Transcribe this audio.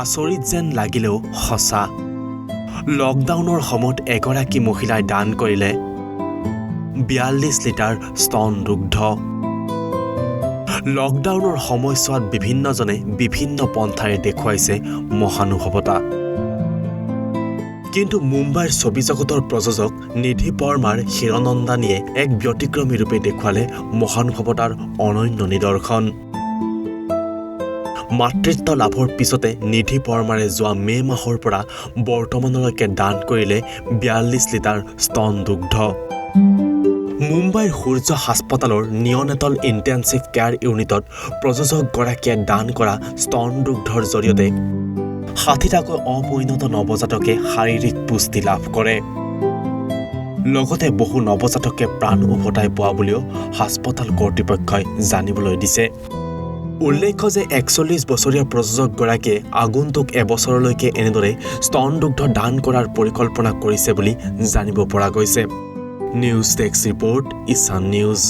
আচৰিত যেন লাগিলেও সঁচা। লকডাউনৰ সময়ত এগৰাকী মহিলাই দান কৰিলে 42 লিটাৰ স্তন দুগ্ধ। লকডাউনৰ সময়ছোৱাত বিভিন্নজনে বিভিন্ন পন্থাৰে দেখুৱাইছে মহানুভৱতা। কিন্তু মুম্বাইৰ ছবি জগতৰ প্ৰযোজক নিধি পৰমাৰ হিৰনন্দানীয়ে এক ব্যতিক্ৰমী ৰূপে দেখুৱালে মহানুভৱতাৰ অনন্য নিদৰ্শন। মাতৃত্ব লাভৰ পিছতে নিধি পৰমাৰে যোৱা মে' মাহৰ পৰা বৰ্তমানলৈকে দান কৰিলে 42 লিটাৰ স্তন দুগ্ধ। মুম্বাইৰ সূৰ্য হাস্পতালৰ নিঅনেটল ইণ্টেনছিভ কেয়াৰ ইউনিটত প্ৰযোজকগৰাকীয়ে দান কৰা স্তন দুগ্ধৰ জৰিয়তে 60টাকৈ অপৰিণত নৱজাতকে শাৰীৰিক পুষ্টি লাভ কৰে। লগতে বহু নৱজাতকে প্ৰাণ উভতাই পোৱা বুলিও হাস্পতাল কৰ্তৃপক্ষই জানিবলৈ দিছে। উল্লেখ্য যে 41 বছৰীয়া প্ৰযোজকগৰাকীয়ে আগন্তুক এবছৰলৈকে এনেদৰে স্তন দুগ্ধ দান কৰাৰ পৰিকল্পনা কৰিছে বুলি জানিব পৰা গৈছে। নিউজ ডেস্ক ৰিপৰ্ট, ঈশান নিউজ।